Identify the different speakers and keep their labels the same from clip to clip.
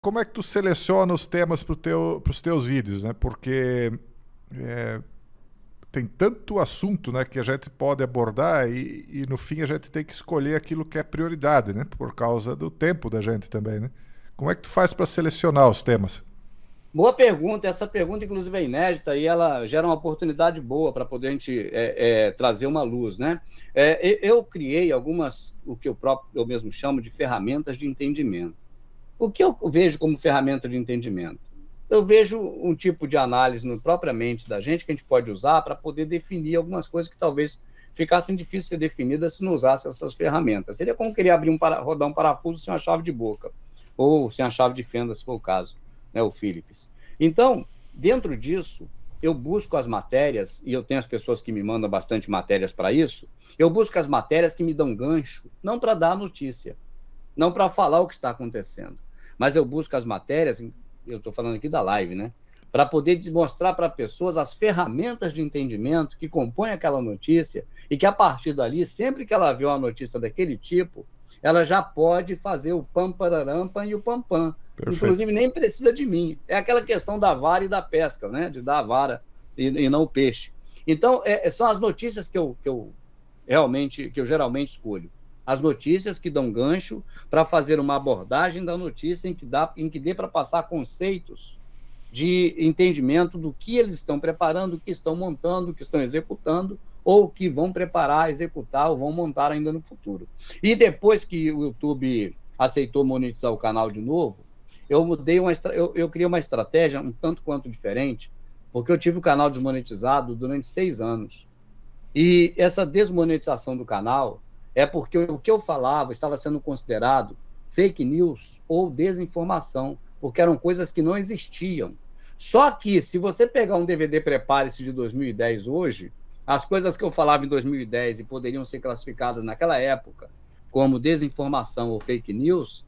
Speaker 1: como é que tu seleciona os temas para os teus vídeos, né? Porque tem tanto assunto, né, que a gente pode abordar e no fim a gente tem que escolher aquilo que é prioridade, né? Por causa do tempo da gente também, né? Como é que tu faz para selecionar os temas?
Speaker 2: Boa pergunta. Essa pergunta, inclusive, é inédita e ela gera uma oportunidade boa para poder a gente trazer uma luz, né? Eu criei algumas, o que eu mesmo chamo de ferramentas de entendimento. O que eu vejo como ferramenta de entendimento? Eu vejo um tipo de análise no própria mente da gente que a gente pode usar para poder definir algumas coisas que talvez ficassem difíceis de ser definidas se não usasse essas ferramentas. Seria como querer rodar um parafuso sem uma chave de boca, ou sem a chave de fenda, se for o caso, né, o Phillips. Então, dentro disso, eu busco as matérias, e eu tenho as pessoas que me mandam bastante matérias para isso, eu busco as matérias que me dão gancho, não para dar notícia, não para falar o que está acontecendo, mas eu busco as matérias, eu estou falando aqui da live, né? Para poder mostrar para pessoas as ferramentas de entendimento que compõem aquela notícia e que, a partir dali, sempre que ela vê uma notícia daquele tipo, ela já pode fazer o pam, pararam, pam e o pam, pam.
Speaker 1: Perfeito.
Speaker 2: Inclusive, nem precisa de mim. É aquela questão da vara e da pesca, né? De dar a vara e não o peixe. Então, são as notícias que eu geralmente escolho. As notícias que dão gancho para fazer uma abordagem da notícia em que dê para passar conceitos de entendimento do que eles estão preparando, o que estão montando, o que estão executando, ou que vão preparar, executar ou vão montar ainda no futuro. E depois que o YouTube aceitou monetizar o canal de novo, eu criei uma estratégia um tanto quanto diferente, porque eu tive o canal desmonetizado durante 6 anos. E essa desmonetização do canal é porque o que eu falava estava sendo considerado fake news ou desinformação, porque eram coisas que não existiam. Só que, se você pegar um DVD Prepare-se de 2010 hoje, as coisas que eu falava em 2010 e poderiam ser classificadas naquela época como desinformação ou fake news,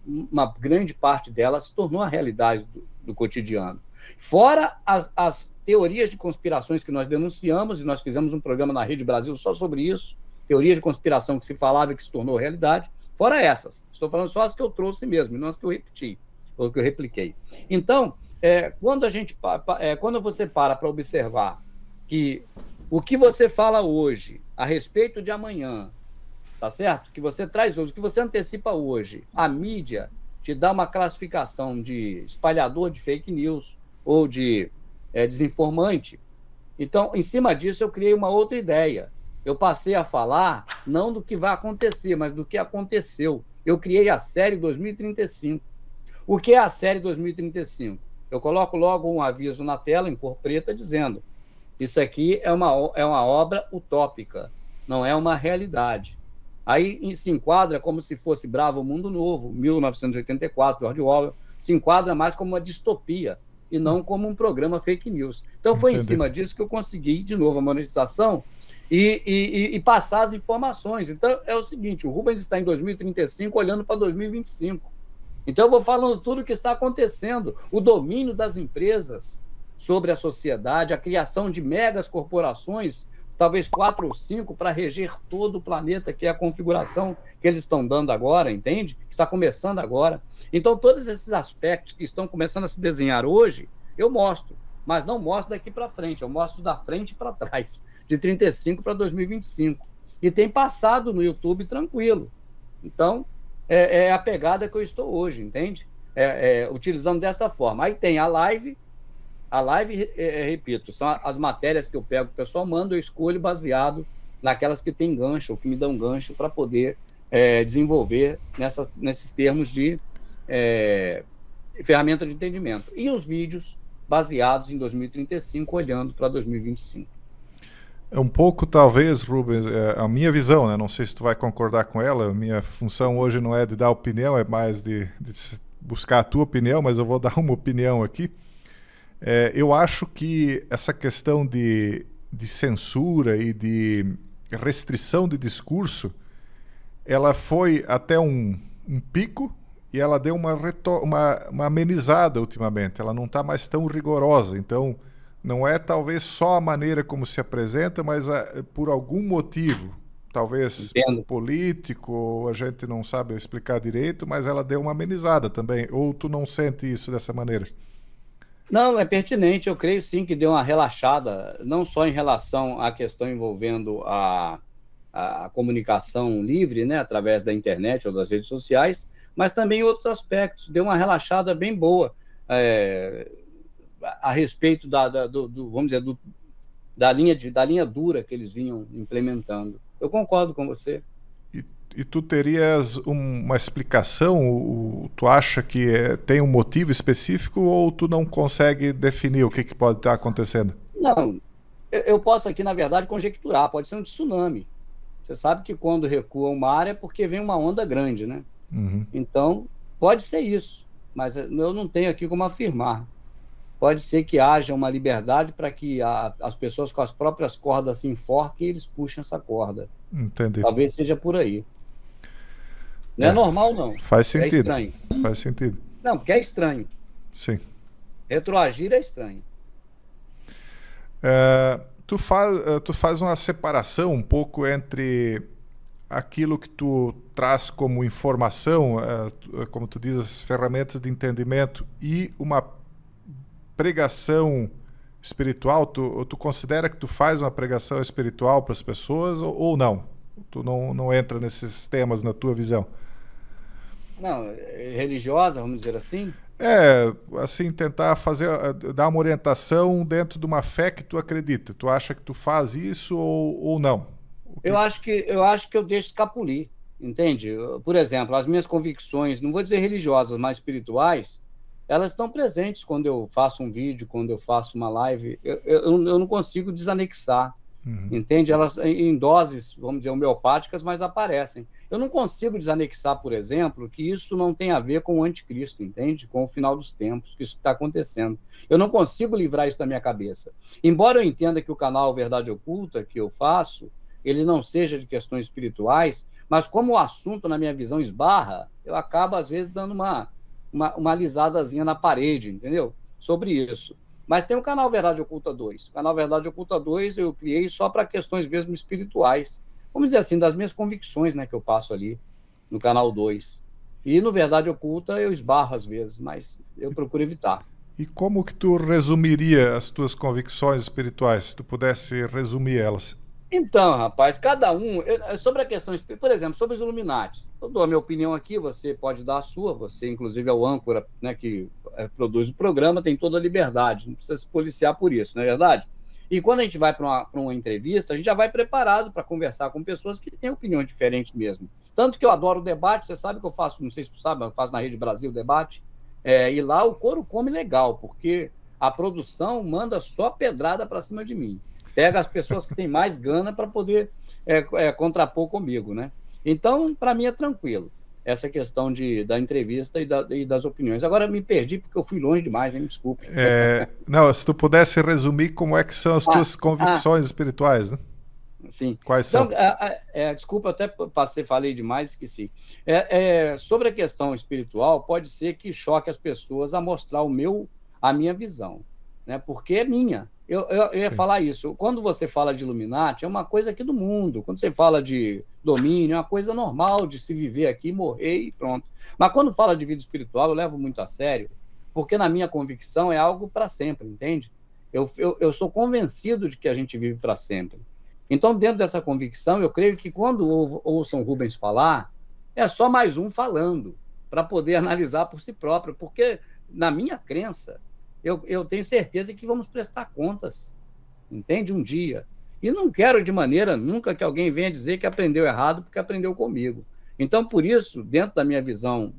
Speaker 2: uma grande parte delas se tornou a realidade do cotidiano. Fora as teorias de conspirações que nós denunciamos, e nós fizemos um programa na Rede Brasil só sobre isso, teorias de conspiração que se falava e que se tornou realidade, fora essas. Estou falando só as que eu trouxe mesmo, não as que eu repeti, ou que eu repliquei. Então, quando você para observar que o que você fala hoje a respeito de amanhã, tá certo? Que você traz hoje, que você antecipa hoje, a mídia te dá uma classificação de espalhador de fake news ou de desinformante. Então, em cima disso, eu criei uma outra ideia. Eu passei a falar não do que vai acontecer, mas do que aconteceu. Eu criei a série 2035. O que é a série 2035? Eu coloco logo um aviso na tela, em cor preta, dizendo: isso aqui é uma obra utópica, não é uma realidade. Aí se enquadra como se fosse Bravo Mundo Novo, 1984, George Orwell, se enquadra mais como uma distopia e não como um programa fake news. Então foi em
Speaker 1: Entendi.
Speaker 2: cima disso que eu consegui, de novo, a monetização e passar as informações. Então é o seguinte, o Rubens está em 2035 olhando para 2025. Então eu vou falando tudo o que está acontecendo, o domínio das empresas sobre a sociedade, a criação de megas corporações, talvez 4 ou 5, para reger todo o planeta, que é a configuração que eles estão dando agora, entende? Que está começando agora. Então, todos esses aspectos que estão começando a se desenhar hoje, eu mostro, mas não mostro daqui para frente, eu mostro da frente para trás, de 35 para 2025. E tem passado no YouTube tranquilo. Então, é a pegada que eu estou hoje, entende? Utilizando desta forma. Aí tem a live, repito, são as matérias que eu pego, o pessoal manda, eu escolho baseado naquelas que tem gancho, ou que me dão gancho para poder desenvolver nesses termos de ferramenta de entendimento. E os vídeos baseados em 2035, olhando para 2025.
Speaker 1: É um pouco, talvez, Rubens, a minha visão, né? Não sei se tu vai concordar com ela. A minha função hoje não é de dar opinião, é mais de buscar a tua opinião, mas eu vou dar uma opinião aqui. Eu acho que essa questão de censura e de restrição de discurso, ela foi até um pico e ela deu uma amenizada ultimamente. Ela não está mais tão rigorosa. Então, não é talvez só a maneira como se apresenta, mas por algum motivo, talvez
Speaker 2: Entendo.
Speaker 1: político, a gente não sabe explicar direito, mas ela deu uma amenizada também. Ou tu não sente isso dessa maneira?
Speaker 2: Não, é pertinente, eu creio sim que deu uma relaxada, não só em relação à questão envolvendo a comunicação livre, né, através da internet ou das redes sociais, mas também em outros aspectos. Deu uma relaxada bem boa a respeito vamos dizer, da linha dura que eles vinham implementando. Eu concordo com você.
Speaker 1: E tu terias uma explicação? Tu acha que tem um motivo específico ou tu não consegue definir o que pode estar acontecendo?
Speaker 2: Não, eu posso aqui, na verdade, conjecturar. Pode ser um tsunami. Você sabe que quando recua o mar é porque vem uma onda grande, né?
Speaker 1: Uhum.
Speaker 2: Então, pode ser isso, mas eu não tenho aqui como afirmar. Pode ser que haja uma liberdade para que as pessoas com as próprias cordas se enforquem e eles puxem essa corda.
Speaker 1: Entendi.
Speaker 2: Talvez seja por aí. Não é normal, não.
Speaker 1: Faz
Speaker 2: É
Speaker 1: sentido.
Speaker 2: estranho.
Speaker 1: Faz sentido.
Speaker 2: Não, porque é estranho.
Speaker 1: Sim.
Speaker 2: Retroagir é estranho.
Speaker 1: Tu faz uma separação um pouco entre aquilo que tu traz como informação, como tu diz, as ferramentas de entendimento, e uma pregação espiritual. Tu considera que tu faz uma pregação espiritual para as pessoas ou não? Tu não entra nesses temas na tua visão?
Speaker 2: Não, religiosa, vamos dizer assim?
Speaker 1: Assim, tentar dar uma orientação dentro de uma fé que tu acredita. Tu acha que tu faz isso ou não?
Speaker 2: Eu acho que eu deixo escapulir, entende? Por exemplo, as minhas convicções, não vou dizer religiosas, mas espirituais, elas estão presentes quando eu faço um vídeo, quando eu faço uma live. Eu não consigo desanexar. Entende? Elas em doses, vamos dizer, homeopáticas, mas aparecem. Eu não consigo desanexar, por exemplo, que isso não tem a ver com o anticristo, entende? Com o final dos tempos, que isso está acontecendo. Eu não consigo livrar isso da minha cabeça. Embora eu entenda que o canal Verdade Oculta, que eu faço, ele não seja de questões espirituais, mas como o assunto, na minha visão, esbarra, eu acabo, às vezes, dando uma alisadazinha na parede, entendeu? Sobre isso. Mas tem o canal Verdade Oculta 2. O canal Verdade Oculta 2 eu criei só para questões mesmo espirituais. Vamos dizer assim, das minhas convicções, né, que eu passo ali no canal 2. E no Verdade Oculta eu esbarro às vezes, mas eu procuro evitar.
Speaker 1: E como que tu resumiria as tuas convicções espirituais, se tu pudesse resumir elas?
Speaker 2: Então, rapaz, cada um... sobre a questão... Por exemplo, sobre os Illuminatis. Eu dou a minha opinião aqui, você pode dar a sua. Você, inclusive, é o âncora, né, que produz o programa, tem toda a liberdade. Não precisa se policiar por isso, não é verdade? E quando a gente vai para uma entrevista, a gente já vai preparado para conversar com pessoas que têm opiniões diferentes mesmo. Tanto que eu adoro o debate. Você sabe que eu faço, não sei se tu sabe, eu faço na Rede Brasil o debate. E lá o couro come legal, porque a produção manda só pedrada para cima de mim. Pega as pessoas que têm mais gana para poder contrapor comigo, né? Então, para mim é tranquilo essa questão da entrevista e das opiniões. Agora, me perdi porque eu fui longe demais, hein? Desculpe.
Speaker 1: Não, se tu pudesse resumir como é que são as tuas convicções espirituais, né?
Speaker 2: Sim.
Speaker 1: Quais são?
Speaker 2: Então, desculpa, eu até falei demais, esqueci. Sobre a questão espiritual, pode ser que choque as pessoas a mostrar a minha visão, né? Porque é minha. Eu ia falar isso. Quando você fala de Illuminati, é uma coisa aqui do mundo. Quando você fala de domínio, é uma coisa normal de se viver aqui, morrer e pronto. Mas quando fala de vida espiritual, eu levo muito a sério, porque na minha convicção é algo para sempre, entende? Eu sou convencido de que a gente vive para sempre. Então, dentro dessa convicção, eu creio que quando ouçam Rubens falar, é só mais um falando, para poder analisar por si próprio, porque na minha crença, eu tenho certeza que vamos prestar contas, entende? Um dia. E não quero de maneira nunca que alguém venha dizer que aprendeu errado porque aprendeu comigo. Então, por isso, dentro da minha visão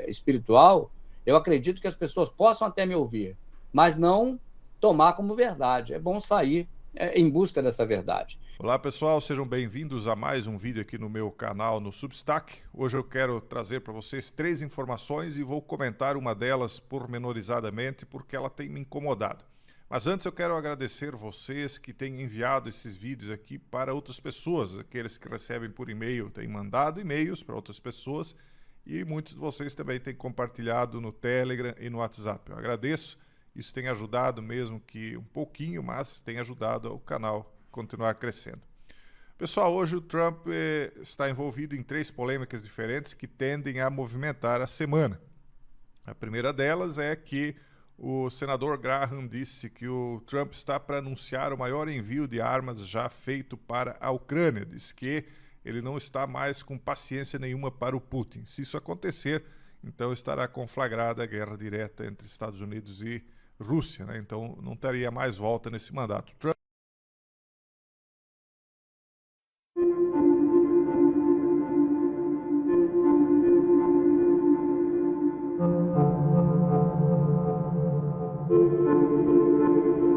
Speaker 2: espiritual, eu acredito que as pessoas possam até me ouvir, mas não tomar como verdade. É bom sair em busca dessa verdade.
Speaker 1: Olá pessoal, sejam bem-vindos a mais um vídeo aqui no meu canal no Substack. Hoje eu quero trazer para vocês 3 informações e vou comentar uma delas pormenorizadamente porque ela tem me incomodado. Mas antes eu quero agradecer vocês que têm enviado esses vídeos aqui para outras pessoas, aqueles que recebem por e-mail, têm mandado e-mails para outras pessoas e muitos de vocês também têm compartilhado no Telegram e no WhatsApp. Eu agradeço, isso tem ajudado mesmo que um pouquinho, mas tem ajudado o canal continuar crescendo. Pessoal, hoje o Trump está envolvido em 3 polêmicas diferentes que tendem a movimentar a semana. A primeira delas é que o senador Graham disse que o Trump está para anunciar o maior envio de armas já feito para a Ucrânia. Diz que ele não está mais com paciência nenhuma para o Putin. Se isso acontecer, então estará conflagrada a guerra direta entre Estados Unidos e Rússia, né? Então não teria mais volta nesse mandato. Trump